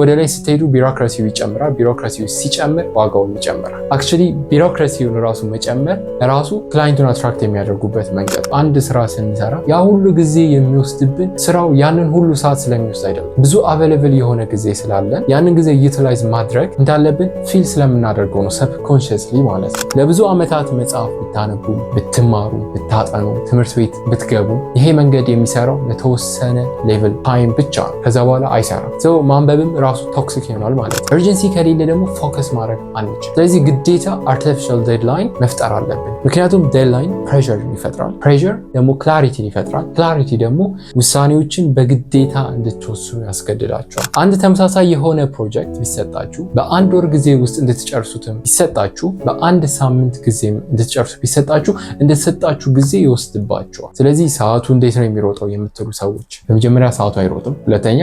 ወደ ላይ ስትሄዱ ቢሮክራሲው ይጨምራል። ቢሮክራሲው ሲጨምር ዋጋውም ይጨምራል። አክቹሊ ቢሮክራሲውን ራሱ መጨመር ራሱ ክላይንቱን አትራክት የሚያደርጉበት መንገድ። አንድ ስራ ስንሰራ ያ ሁሉ ጊዜ የሚወስድብን ስራው ያንን ሁሉ ሰዓት ስለሚወስድ አይደለም። ብዙ አቬለብል የሆነ ጊዜ ስላለን ያንን ጊዜ ዩቲላይዝ ማድረግ እንዳለብን ፊል ስለምናደርገው ነው፣ ሰብኮንሽስሊ ማለት ነው። ለብዙ ዓመታት መጽሐፍ ብታነቡ፣ ብትማሩ፣ ብታጠኑ፣ ትምህርት ቤት ብትገቡ ይሄ መንገድ የሚሰራው ለተወሰነ ሌቭል ታይም ብቻ ነው። ከዛ በኋላ አይሰራም። ሰው ማንበብም ራሱ ቶክሲክ ይሆናል ማለት ነው። እርጀንሲ ከሌለ ደግሞ ፎከስ ማድረግ አንችል። ስለዚህ ግዴታ አርቲፊሻል ዴድላይን መፍጠር አለብን። ምክንያቱም ዴድላይን ፕሬሸር ይፈጥራል። ፕሬሸር ደግሞ ክላሪቲን ይፈጥራል። ክላሪቲ ደግሞ ውሳኔዎችን በግዴታ እንድትወስኑ ያስገድዳቸዋል። አንድ ተመሳሳይ የሆነ ፕሮጀክት ቢሰጣችሁ በአንድ ወር ጊዜ ውስጥ እንድትጨርሱትም ቢሰጣችሁ፣ በአንድ ሳምንት ጊዜም እንድትጨርሱ ቢሰጣችሁ እንደተሰጣችሁ ጊዜ ይወስድባቸዋል። ስለዚህ ሰዓቱ እንዴት ነው የሚሮጠው የምትሉ ሰዎች በመጀመሪያ ሰዓቱ አይሮጥም። ሁለተኛ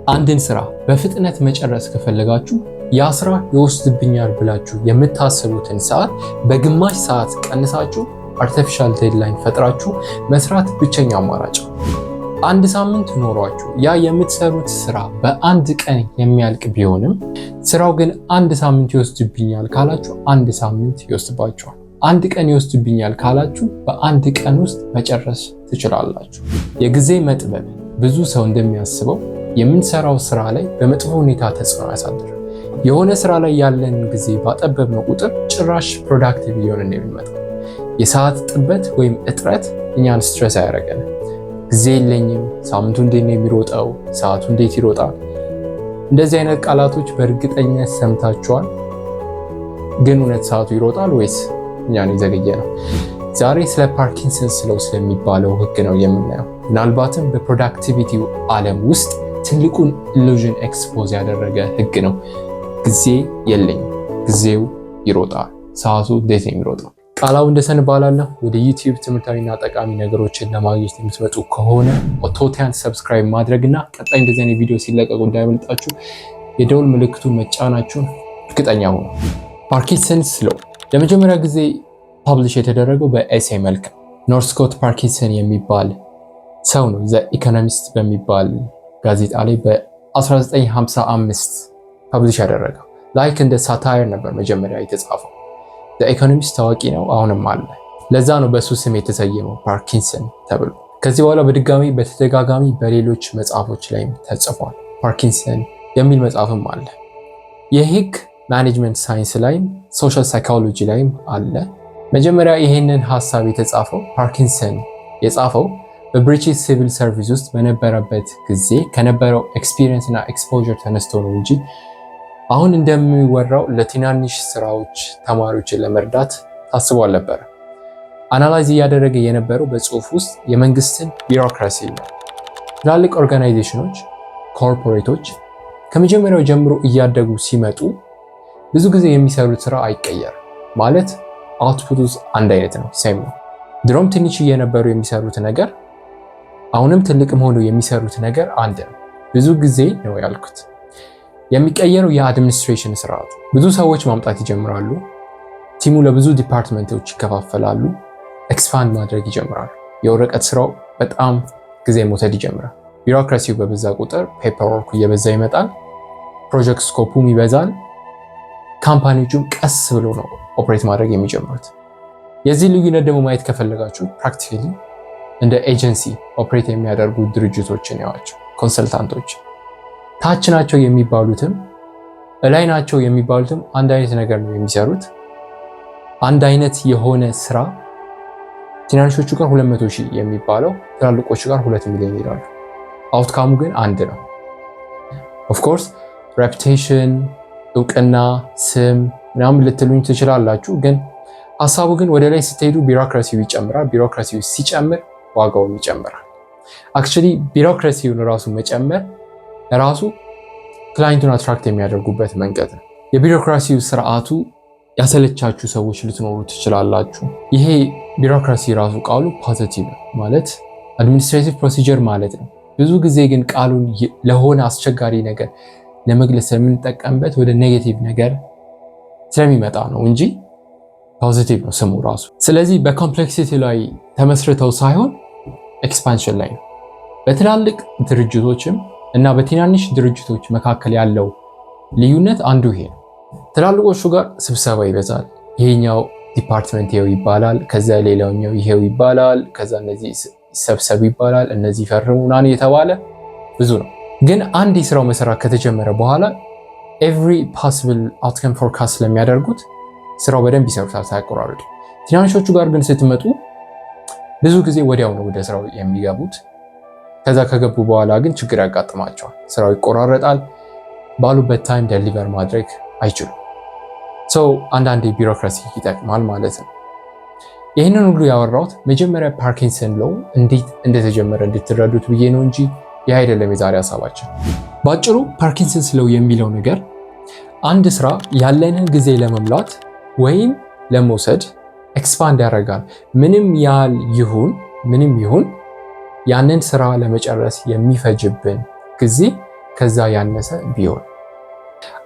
አንድን ስራ በፍጥነት መጨረስ ከፈለጋችሁ ያ ስራ ይወስድብኛል ብላችሁ የምታስቡትን ሰዓት በግማሽ ሰዓት ቀንሳችሁ አርቲፊሻል ዴድላይን ፈጥራችሁ መስራት ብቸኛ አማራጭ ነው። አንድ ሳምንት ኖሯችሁ ያ የምትሰሩት ስራ በአንድ ቀን የሚያልቅ ቢሆንም ስራው ግን አንድ ሳምንት ይወስድብኛል ካላችሁ አንድ ሳምንት ይወስድባችኋል። አንድ ቀን ይወስድብኛል ካላችሁ በአንድ ቀን ውስጥ መጨረስ ትችላላችሁ። የጊዜ መጥበብ ብዙ ሰው እንደሚያስበው የምንሰራው ስራ ላይ በመጥፎ ሁኔታ ተጽዕኖ ያሳድራል። የሆነ ስራ ላይ ያለን ጊዜ ባጠበብነው ቁጥር ጭራሽ ፕሮዳክቲቭ እየሆንን የሚመጣው። የሰዓት ጥበት ወይም እጥረት እኛን ስትረስ አያደርገንም። ጊዜ የለኝም፣ ሳምንቱ እንዴት ነው የሚሮጠው፣ ሰዓቱ እንዴት ይሮጣል? እንደዚህ አይነት ቃላቶች በእርግጠኝነት ሰምታችኋል። ግን እውነት ሰዓቱ ይሮጣል ወይስ እኛን የዘገየ ነው? ዛሬ ስለ ፓርኪንሰንስ ሎው ስለሚባለው ህግ ነው የምናየው። ምናልባትም በፕሮዳክቲቪቲው ዓለም ውስጥ ትልቁን ኢሉዥን ኤክስፖዝ ያደረገ ህግ ነው። ጊዜ የለኝም፣ ጊዜው ይሮጣል። ሰዓቱ እንዴት ነው የሚሮጠው? ቃላው እንደሰን ባላለሁ። ወደ ዩቲዩብ ትምህርታዊና ጠቃሚ ነገሮችን ለማግኘት የምትመጡ ከሆነ ኦቶቲያን ሰብስክራይብ ማድረግና ቀጣይ እንደዚህ አይነት ቪዲዮ ሲለቀቁ እንዳይመልጣችሁ የደውል ምልክቱን መጫናችሁን እርግጠኛ ሁኑ። ፓርኪንሰንስ ሎው ለመጀመሪያ ጊዜ ፐብሊሽ የተደረገው በኤሴ መልክ ኖርስኮት ፓርኪንሰን የሚባል ሰው ነው ዘ ኢኮኖሚስት በሚባል ጋዜጣ ላይ በ1955 ፐብሊሽ ያደረገው። ላይክ እንደ ሳታየር ነበር መጀመሪያ የተጻፈው። ዘ ኢኮኖሚስት ታዋቂ ነው፣ አሁንም አለ። ለዛ ነው በሱ ስም የተሰየመው ፓርኪንሰን ተብሎ። ከዚህ በኋላ በተደጋጋሚ በሌሎች መጽሐፎች ላይም ተጽፏል። ፓርኪንሰን የሚል መጽሐፍም አለ። የህግ ማኔጅመንት ሳይንስ ላይም ሶሻል ሳይኮሎጂ ላይም አለ። መጀመሪያ ይሄንን ሐሳብ የተጻፈው ፓርኪንሰን የጻፈው በብሪቲሽ ሲቪል ሰርቪስ ውስጥ በነበረበት ጊዜ ከነበረው ኤክስፒሪየንስ እና ኤክስፖዠር ተነስቶ ነው እንጂ አሁን እንደሚወራው ለትናንሽ ስራዎች ተማሪዎችን ለመርዳት ታስቦ አልነበረ። አናላይዝ እያደረገ የነበረው በጽሁፍ ውስጥ የመንግስትን ቢሮክራሲ ነው። ትላልቅ ኦርጋናይዜሽኖች፣ ኮርፖሬቶች ከመጀመሪያው ጀምሮ እያደጉ ሲመጡ ብዙ ጊዜ የሚሰሩት ስራ አይቀየርም። ማለት አውትፑቱ አንድ አይነት ነው፣ ሴም ነው። ድሮም ትንሽ እየነበሩ የሚሰሩት ነገር አሁንም ትልቅም ሆኖ የሚሰሩት ነገር አንድ ነው። ብዙ ጊዜ ነው ያልኩት። የሚቀየረው የአድሚኒስትሬሽን ስርዓቱ። ብዙ ሰዎች ማምጣት ይጀምራሉ። ቲሙ ለብዙ ዲፓርትመንቶች ይከፋፈላሉ። ኤክስፓንድ ማድረግ ይጀምራሉ። የወረቀት ስራው በጣም ጊዜ መውሰድ ይጀምራል። ቢሮክራሲው በበዛ ቁጥር ፔፐርወርኩ እየበዛ ይመጣል። ፕሮጀክት ስኮፑም ይበዛል። ካምፓኒዎቹም ቀስ ብሎ ነው ኦፕሬት ማድረግ የሚጀምሩት። የዚህ ልዩነት ደግሞ ማየት ከፈለጋችሁ ፕራክቲካሊ እንደ ኤጀንሲ ኦፕሬት የሚያደርጉ ድርጅቶችን ያዋቸው። ኮንሰልታንቶች ታች ናቸው የሚባሉትም እላይ ናቸው የሚባሉትም አንድ አይነት ነገር ነው የሚሰሩት። አንድ አይነት የሆነ ስራ ትናንሾቹ ጋር 200,000 የሚባለው ትላልቆቹ ጋር 2 ሚሊዮን ይላሉ። አውትካሙ ግን አንድ ነው። ኦፍ ኮርስ ሬፑቴሽን፣ እውቅና፣ ስም ምናምን ልትሉኝ ትችላላችሁ። ግን ሀሳቡ ግን ወደ ላይ ስትሄዱ ቢሮክራሲው ይጨምራል። ቢሮክራሲው ሲጨምር ዋጋውም ይጨምራል። አክቹሊ ቢሮክራሲውን ራሱ መጨመር ራሱ ክላይንቱን አትራክት የሚያደርጉበት መንገድ ነው። የቢሮክራሲው ስርዓቱ ያሰለቻችሁ ሰዎች ልትኖሩ ትችላላችሁ። ይሄ ቢሮክራሲ ራሱ ቃሉ ፖዚቲቭ ነው ማለት አድሚኒስትሬቲቭ ፕሮሲጀር ማለት ነው። ብዙ ጊዜ ግን ቃሉን ለሆነ አስቸጋሪ ነገር ለመግለጽ የምንጠቀምበት ወደ ኔጌቲቭ ነገር ስለሚመጣ ነው እንጂ ፖዚቲቭ ነው ስሙ ራሱ። ስለዚህ በኮምፕሌክሲቲ ላይ ተመስርተው ሳይሆን ኤክስፓንሽን ላይ ነው። በትላልቅ ድርጅቶችም እና በትናንሽ ድርጅቶች መካከል ያለው ልዩነት አንዱ ይሄ ነው። ትላልቆቹ ጋር ስብሰባ ይበዛል። ይሄኛው ዲፓርትመንት ይሄው ይባላል፣ ከዛ ሌላኛው ይሄው ይባላል፣ ከዛ እነዚህ ሰብሰብ ይባላል፣ እነዚህ ፈርሙ ምናምን የተባለ ብዙ ነው። ግን አንድ የስራው መሰራት ከተጀመረ በኋላ ኤቭሪ ፖሲብል አውትካም ፎርካስት ስለሚያደርጉት ስራው በደንብ ይሰሩታል ሳያቆራርጡ። ትናንሾቹ ጋር ግን ስትመጡ ብዙ ጊዜ ወዲያው ነው ወደ ስራው የሚገቡት። ከዛ ከገቡ በኋላ ግን ችግር ያጋጥማቸዋል። ስራው ይቆራረጣል፣ ባሉበት ታይም ደሊቨር ማድረግ አይችሉም። ሰው አንዳንዴ ቢሮክራሲ ይጠቅማል ማለት ነው። ይህንን ሁሉ ያወራሁት መጀመሪያ ፓርኪንሰን ሎው እንዴት እንደተጀመረ እንድትረዱት ብዬ ነው እንጂ ይህ አይደለም የዛሬ ሀሳባችን። ባጭሩ ፓርኪንሰንስ ሎው የሚለው ነገር አንድ ስራ ያለንን ጊዜ ለመምላት ወይም ለመውሰድ ኤክስፓንድ ያደርጋል። ምንም ይሁን ያንን ስራ ለመጨረስ የሚፈጅብን ጊዜ ከዛ ያነሰ ቢሆን፣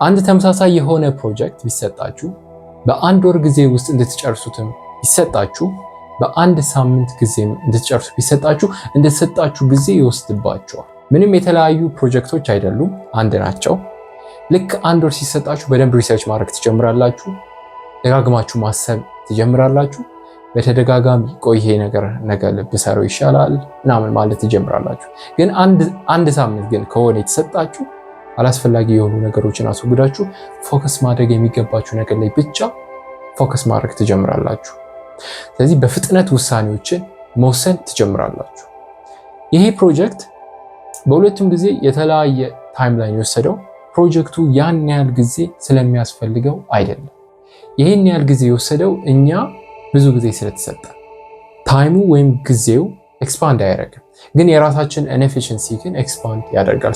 አንድ ተመሳሳይ የሆነ ፕሮጀክት ቢሰጣችሁ በአንድ ወር ጊዜ ውስጥ እንድትጨርሱትም ቢሰጣችሁ፣ በአንድ ሳምንት ጊዜ እንድትጨርሱ ቢሰጣችሁ እንደተሰጣችሁ ጊዜ ይወስድባቸዋል። ምንም የተለያዩ ፕሮጀክቶች አይደሉም፣ አንድ ናቸው። ልክ አንድ ወር ሲሰጣችሁ በደንብ ሪሰርች ማድረግ ትጀምራላችሁ። ደጋግማችሁ ማሰብ ትጀምራላችሁ። በተደጋጋሚ ቆይ ይሄ ነገር ብሰራው ይሻላል ምናምን ማለት ትጀምራላችሁ። ግን አንድ ሳምንት ግን ከሆነ የተሰጣችሁ አላስፈላጊ የሆኑ ነገሮችን አስወግዳችሁ ፎከስ ማድረግ የሚገባችሁ ነገር ላይ ብቻ ፎከስ ማድረግ ትጀምራላችሁ። ስለዚህ በፍጥነት ውሳኔዎችን መወሰን ትጀምራላችሁ። ይሄ ፕሮጀክት በሁለቱም ጊዜ የተለያየ ታይምላይን የወሰደው ፕሮጀክቱ ያን ያህል ጊዜ ስለሚያስፈልገው አይደለም። ይህን ያህል ጊዜ የወሰደው እኛ ብዙ ጊዜ ስለተሰጠ ታይሙ ወይም ጊዜው ኤክስፓንድ አያደርግም፣ ግን የራሳችን ኢንኤፊሽንሲ ግን ኤክስፓንድ ያደርጋል።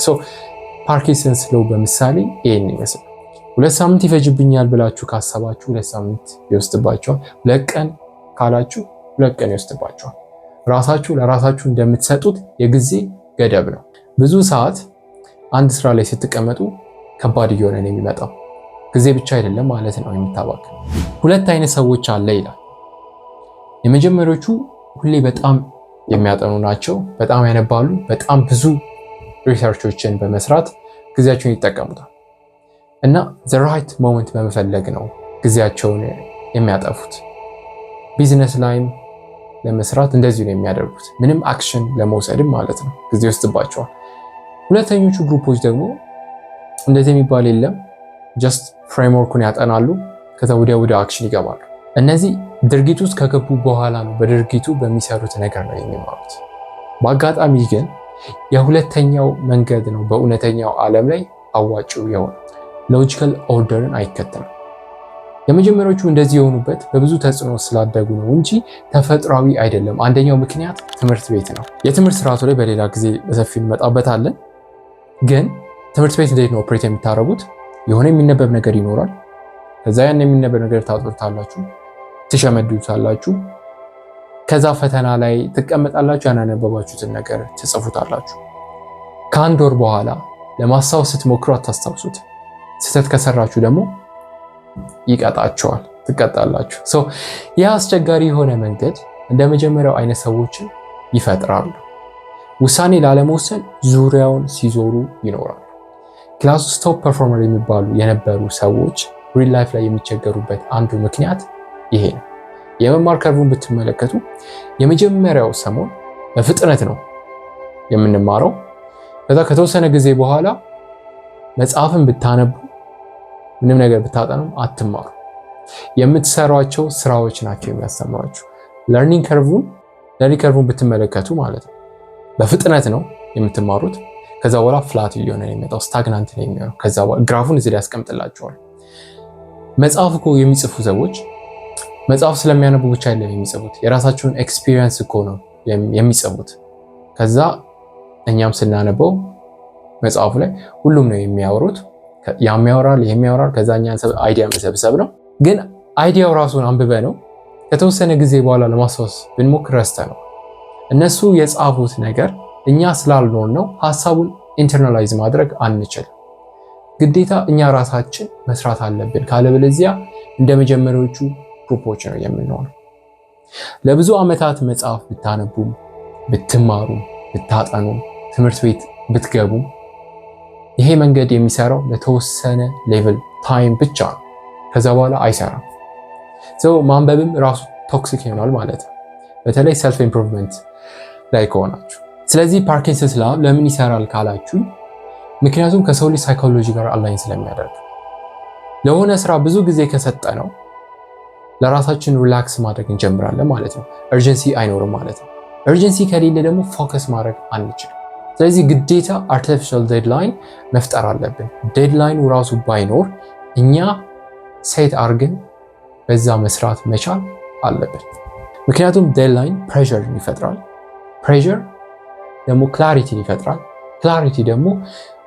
ፓርኪንሰንስ ሎው በምሳሌ ይህን ይመስላል። 2 ሳምንት ይፈጅብኛል ብላችሁ ካሰባችሁ 2 ሳምንት ይወስድባቸዋል። 2 ቀን ካላችሁ 2 ቀን ይወስድባቸዋል። ለራሳችሁ እንደምትሰጡት የጊዜ ገደብ ነው። ብዙ ሰዓት አንድ ስራ ላይ ስትቀመጡ ከባድ እየሆነ ነው የሚመጣው። ጊዜ ብቻ አይደለም ማለት ነው የምታባክ። 2 አይነት ሰዎች አለ ይላል። የመጀመሪያዎቹ ሁሌ በጣም የሚያጠኑ ናቸው፣ በጣም ያነባሉ፣ በጣም ብዙ ሪሰርቾችን በመስራት ጊዜያቸውን ይጠቀሙታል እና the right moment በመፈለግ ነው ጊዜያቸውን የሚያጠፉት። ቢዝነስ ላይም ለመስራት እንደዚሁ ነው የሚያደርጉት፣ ምንም አክሽን ለመውሰድም ማለት ነው ጊዜ ይወስድባቸዋል። ሁለተኞቹ ግሩፖች ደግሞ እንደዚህ የሚባል የለም፣ ጀስት ፍሬምወርኩን ያጠናሉ፣ ከዛ ወደ አክሽን ይገባሉ። እነዚህ ድርጊት ውስጥ ከገቡ በኋላ ነው በድርጊቱ በሚሰሩት ነገር ነው የሚማሩት። በአጋጣሚ ግን የሁለተኛው መንገድ ነው በእውነተኛው ዓለም ላይ አዋጭው የሆነ ሎጂካል ኦርደርን አይከተልም። የመጀመሪያዎቹ እንደዚህ የሆኑበት በብዙ ተጽዕኖ ስላደጉ ነው እንጂ ተፈጥሯዊ አይደለም። አንደኛው ምክንያት ትምህርት ቤት ነው። የትምህርት ስርዓቱ ላይ በሌላ ጊዜ በሰፊው እንመጣበታለን። ግን ትምህርት ቤት እንዴት ነው ኦፕሬት የምታደርጉት? የሆነ የሚነበብ ነገር ይኖራል። ከዛ ያን የሚነበብ ነገር ታጥሩታላችሁ፣ ትሸመድዱታላችሁ። ከዛ ፈተና ላይ ትቀመጣላችሁ፣ ያናነበባችሁትን ነገር ትጽፉታላችሁ። ከአንድ ወር በኋላ ለማስታወስ ስትሞክሩ አታስታውሱት። ስህተት ከሰራችሁ ደግሞ ይቀጣቸዋል፣ ትቀጣላችሁ። ይህ አስቸጋሪ የሆነ መንገድ እንደ መጀመሪያው አይነት ሰዎችን ይፈጥራሉ። ውሳኔ ላለመወሰን ዙሪያውን ሲዞሩ ይኖራሉ። ክላስ ውስጥ ቶፕ ፐርፎርመር የሚባሉ የነበሩ ሰዎች ሪል ላይፍ ላይ የሚቸገሩበት አንዱ ምክንያት ይሄ ነው። የመማር ከርቡን ብትመለከቱ የመጀመሪያው ሰሞን በፍጥነት ነው የምንማረው። ከዛ ከተወሰነ ጊዜ በኋላ መጽሐፍን ብታነቡ ምንም ነገር ብታጠኑ አትማሩ። የምትሰሯቸው ስራዎች ናቸው የሚያስተምሯችሁ። ለርኒንግ ከርቡን ብትመለከቱ ማለት ነው በፍጥነት ነው የምትማሩት። ከዛ በኋላ ፍላት እየሆነ ነው የሚመጣው፣ ስታግናንት ነው የሚሆነው። ከዛ በኋላ ግራፉን እዚህ ላይ ያስቀምጥላችኋል። መጽሐፍ እኮ የሚጽፉ ሰዎች መጽሐፍ ስለሚያነቡ ብቻ አይደለም የሚጽፉት፣ የራሳቸውን ኤክስፒሪየንስ እኮ ነው የሚጽፉት። ከዛ እኛም ስናነበው መጽሐፉ ላይ ሁሉም ነው የሚያወሩት፣ ያም ያወራል ይሄም ያወራል። ከዛ እኛ አይዲያ መሰብሰብ ነው። ግን አይዲያው ራሱን አንብበ ነው ከተወሰነ ጊዜ በኋላ ለማስታወስ ብንሞክር ረስተ ነው። እነሱ የጻፉት ነገር እኛ ስላልኖር ነው ሐሳቡን ኢንተርናላይዝ ማድረግ አንችልም። ግዴታ እኛ ራሳችን መስራት አለብን። ካለበለዚያ እንደ መጀመሪያዎቹ ግሩፖች ነው የምንሆነው። ለብዙ ዓመታት መጽሐፍ ብታነቡም ብትማሩም ብታጠኑም ትምህርት ቤት ብትገቡም ይሄ መንገድ የሚሰራው ለተወሰነ ሌቭል ታይም ብቻ ነው። ከዛ በኋላ አይሰራም። ማንበብም ራሱ ቶክሲክ ይሆናል ማለት ነው፣ በተለይ ሰልፍ ኢምፕሩቭመንት ላይ ከሆናችሁ። ስለዚህ ፓርኪንሰንስ ላው ለምን ይሰራል ካላችሁ፣ ምክንያቱም ከሰው ልጅ ሳይኮሎጂ ጋር አላይን ስለሚያደርግ ለሆነ ስራ ብዙ ጊዜ ከሰጠ ነው ለራሳችን ሪላክስ ማድረግ እንጀምራለን ማለት ነው። እርጀንሲ አይኖርም ማለት ነው። እርጀንሲ ከሌለ ደግሞ ፎከስ ማድረግ አንችልም። ስለዚህ ግዴታ አርቲፊሻል ዴድላይን መፍጠር አለብን። ዴድላይኑ ራሱ ባይኖር እኛ ሴት አርገን በዛ መስራት መቻል አለብን። ምክንያቱም ዴድላይን ፕሬሸርን ይፈጥራል። ፕሬሸር ደግሞ ክላሪቲን ይፈጥራል። ክላሪቲ ደግሞ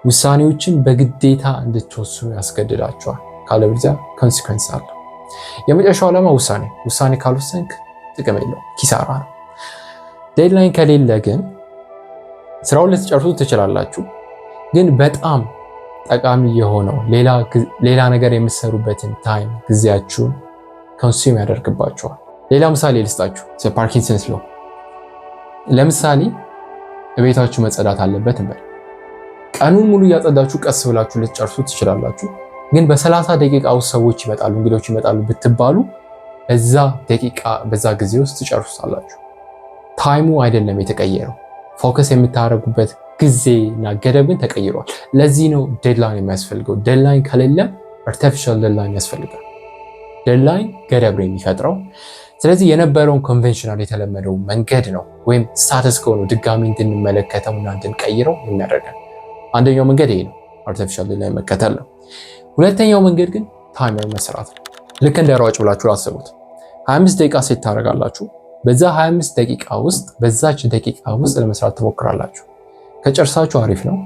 ውሳኔዎችን በግዴታ እንድትወስኑ ያስገድዳቸዋል። ካለበለዚያ ኮንሲኩዌንስ አለ። የመጨረሻው ዓላማ ውሳኔ ካልወሰንክ ጥቅም የለውም፣ ኪሳራ ነው። ዴድላይን ከሌለ ግን ስራውን ልትጨርሱ ትችላላችሁ፣ ግን በጣም ጠቃሚ የሆነው ሌላ ነገር የምትሰሩበትን ታይም ጊዜያችሁን ኮንሱም ያደርግባችኋል። ሌላ ምሳሌ ልስጣችሁ፣ ፓርኪንሰንስ ሎው። ለምሳሌ ቤታችሁ መጸዳት አለበት እንበል። ቀኑን ሙሉ እያጸዳችሁ ቀስ ብላችሁ ልትጨርሱ ትችላላችሁ፣ ግን በ30 ደቂቃ ውስጥ ሰዎች ይመጣሉ፣ እንግዶች ይመጣሉ ብትባሉ በዛ ጊዜ ውስጥ ትጨርሱታላችሁ። ታይሙ አይደለም የተቀየረው፣ ፎከስ የምታደርጉበት ጊዜና ገደብ ግን ተቀይሯል። ለዚህ ነው ዴድላይን የሚያስፈልገው። ዴድላይን ከሌለ አርቲፊሻል ዴድላይን ያስፈልጋል። ዴድላይን ገደብ ነው የሚፈጥረው። ስለዚህ የነበረውን ኮንቬንሽናል የተለመደው መንገድ ነው ወይም ስታተስ ከሆነ ድጋሚ እንድንመለከተውና እንድንቀይረው የሚያደርገን አንደኛው መንገድ ይሄ ነው፣ አርቲፊሻል ዴድላይን መከተል ነው። ሁለተኛው መንገድ ግን ታይመር መስራት ነው። ልክ እንደ ሯጭ ብላችሁ አስቡት። 25 ደቂቃ ሴት ታደርጋላችሁ። በዛ 25 ደቂቃ ውስጥ በዛች ደቂቃ ውስጥ ለመስራት ትሞክራላችሁ። ከጨርሳችሁ አሪፍ ነው፣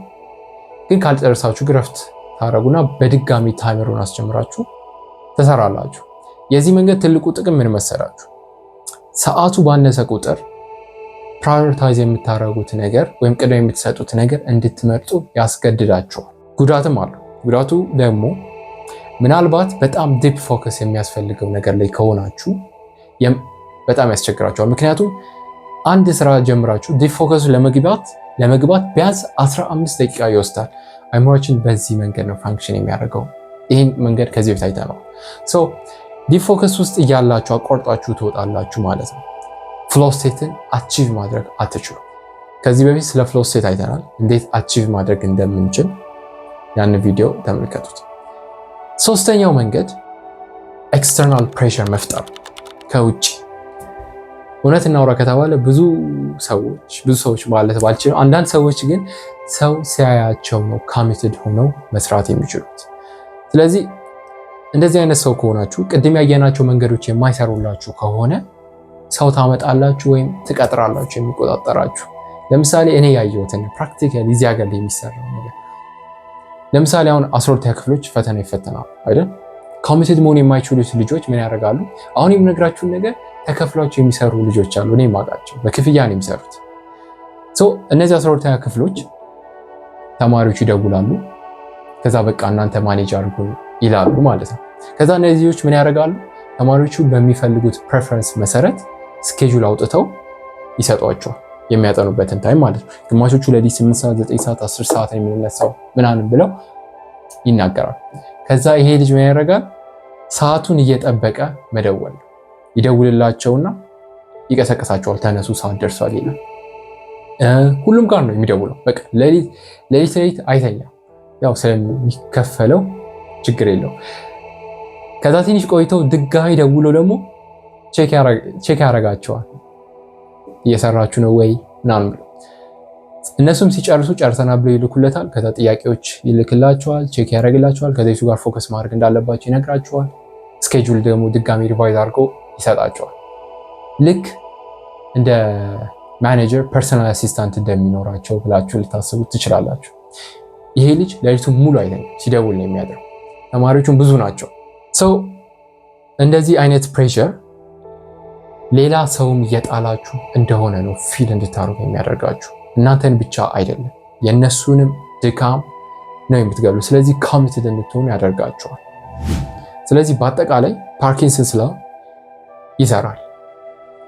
ግን ካልጨርሳችሁ ግረፍት ታደርጉና በድጋሚ ታይመሩን አስጀምራችሁ ትሰራላችሁ። የዚህ መንገድ ትልቁ ጥቅም ምን መሰላችሁ? ሰዓቱ ባነሰ ቁጥር ፕራዮሪታይዝ የምታደርጉት ነገር ወይም ቅድሚያ የምትሰጡት ነገር እንድትመርጡ ያስገድዳችኋል። ጉዳትም አለው። ጉዳቱ ደግሞ ምናልባት በጣም ዲፕ ፎከስ የሚያስፈልገው ነገር ላይ ከሆናችሁ በጣም ያስቸግራችኋል። ምክንያቱም አንድ ስራ ጀምራችሁ ዲፕ ፎከሱ ለመግባት ቢያንስ 15 ደቂቃ ይወስዳል። አይምሮችን በዚህ መንገድ ነው ፋንክሽን የሚያደርገው። ይህን መንገድ ከዚህ በፊት አይተነዋል። ዲፕ ፎከስ ውስጥ እያላችሁ አቋርጣችሁ ትወጣላችሁ ማለት ነው። ፍሎ ስቴትን አቺቭ ማድረግ አትችሉ። ከዚህ በፊት ስለ ፍሎ ስቴት አይተናል፣ እንዴት አቺቭ ማድረግ እንደምንችል ያን ቪዲዮ ተመልከቱት። ሶስተኛው መንገድ ኤክስተርናል ፕሬሸር መፍጠር ከውጭ። እውነት እናውራ ከተባለ ብዙ ሰዎች ማለት ባልችልም አንዳንድ ሰዎች ግን ሰው ሲያያቸው ነው ኮሚትድ ሆነው መስራት የሚችሉት። ስለዚህ እንደዚህ አይነት ሰው ከሆናችሁ ቅድም ያየናቸው መንገዶች የማይሰሩላችሁ ከሆነ ሰው ታመጣላችሁ ወይም ትቀጥራላችሁ የሚቆጣጠራችሁ። ለምሳሌ እኔ ያየሁትን ፕራክቲካሊ እዚህ ሀገር ላይ የሚሰራው ነገር፣ ለምሳሌ አሁን 12ኛ ክፍሎች ፈተና ይፈተናሉ አይደል? ኮሚትድ መሆን የማይችሉት ልጆች ምን ያደርጋሉ? አሁን የምነግራችሁን ነገር ተከፍሏቸው የሚሰሩ ልጆች አሉ፣ እኔ የማውቃቸው በክፍያ ነው የሚሰሩት። እነዚህ 12ኛ ክፍሎች ተማሪዎች ይደውላሉ፣ ከዛ በቃ እናንተ ማኔጅ አድርጉ ይላሉ ማለት ነው። ከዛ እነዚህ ልጆች ምን ያደርጋሉ? ተማሪዎቹ በሚፈልጉት ፕሬፈረንስ መሰረት ስኬጁል አውጥተው ይሰጧቸዋል፣ የሚያጠኑበትን ታይም ማለት ነው። ግማሾቹ ለሊት 8 ሰዓት፣ 9 ሰዓት፣ 10 ሰዓት የሚነሳው ምናምን ብለው ይናገራል። ከዛ ይሄ ልጅ ምን ያደርጋል? ሰዓቱን እየጠበቀ መደወል፣ ይደውልላቸውና ይቀሰቅሳቸዋል። ተነሱ ሰዓት ደርሷል ይላል። ሁሉም ጋር ነው የሚደውለው። በቃ ሌሊት አይተኛ፣ ያው ስለሚከፈለው ችግር የለው። ከዛ ትንሽ ቆይተው ድጋሚ ደውሎ ደግሞ ቼክ ያደርጋቸዋል፣ እየሰራችሁ ነው ወይ ምናምን ብለው። እነሱም ሲጨርሱ ጨርሰናል ብለው ይልኩለታል። ከዛ ጥያቄዎች ይልክላቸዋል፣ ቼክ ያደርግላቸዋል። ከዛ ጋር ፎከስ ማድረግ እንዳለባቸው ይነግራቸዋል። ስኬጁል ደግሞ ድጋሚ ሪቫይዝ አድርጎ ይሰጣቸዋል። ልክ እንደ ማኔጀር ፐርሰናል አሲስታንት እንደሚኖራቸው ብላችሁ ልታስቡ ትችላላችሁ። ይሄ ልጅ ሌሊቱን ሙሉ አይተኛም፣ ሲደውል ነው የሚያድረው። ተማሪዎቹም ብዙ ናቸው። እንደዚህ አይነት ፕሬሸር ሌላ ሰውም እየጣላችሁ እንደሆነ ነው ፊል እንድታደርጉ የሚያደርጋችሁ። እናንተን ብቻ አይደለም የእነሱንም ድካም ነው የምትገሉ። ስለዚህ ኮሚትድ እንድትሆኑ ያደርጋቸዋል። ስለዚህ በአጠቃላይ ፓርኪንሰንስ ላው ይሰራል።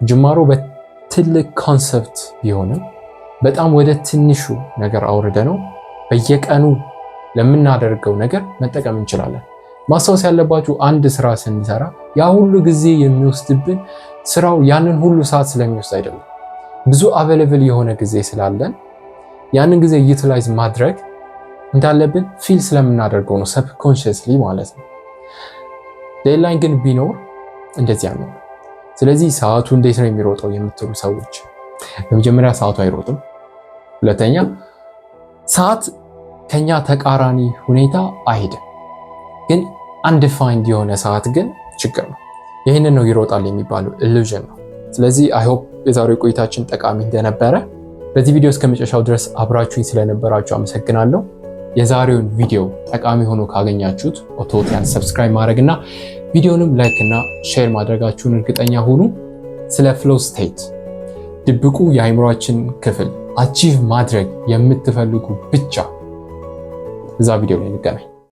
ጅማሮ በትልቅ ኮንሰፕት ቢሆንም በጣም ወደ ትንሹ ነገር አውርደ ነው በየቀኑ ለምናደርገው ነገር መጠቀም እንችላለን። ማስታወስ ያለባችሁ አንድ ስራ ስንሰራ ያ ሁሉ ጊዜ የሚወስድብን ስራው ያንን ሁሉ ሰዓት ስለሚወስድ አይደለም። ብዙ አቬሌብል የሆነ ጊዜ ስላለን ያንን ጊዜ ዩቲላይዝ ማድረግ እንዳለብን ፊል ስለምናደርገው ነው፣ ሰብኮንሽስሊ ማለት ነው። ዴድላይን ግን ቢኖር እንደዚያ ነው። ስለዚህ ሰዓቱ እንዴት ነው የሚሮጠው የምትሉ ሰዎች፣ በመጀመሪያ ሰዓቱ አይሮጥም። ሁለተኛ ሰዓት ከኛ ተቃራኒ ሁኔታ አይሄድም። ግን አንዲፋይንድ የሆነ ሰዓት ግን ችግር ነው። ይህንን ነው ይሮጣል የሚባለው ኢሉዥን ነው። ስለዚህ አይ ሆፕ የዛሬው ቆይታችን ጠቃሚ እንደነበረ። በዚህ ቪዲዮ እስከ መጨረሻው ድረስ አብራችሁኝ ስለነበራችሁ አመሰግናለሁ። የዛሬውን ቪዲዮ ጠቃሚ ሆኖ ካገኛችሁት ኦቶቲያን ሰብስክራይብ ማድረግና ቪዲዮንም ላይክ እና ሼር ማድረጋችሁን እርግጠኛ ሁኑ። ስለ ፍሎው ስቴት ድብቁ የአእምሯችን ክፍል አቺቭ ማድረግ የምትፈልጉ ብቻ እዛ ቪዲዮ ላይ እንገናኝ።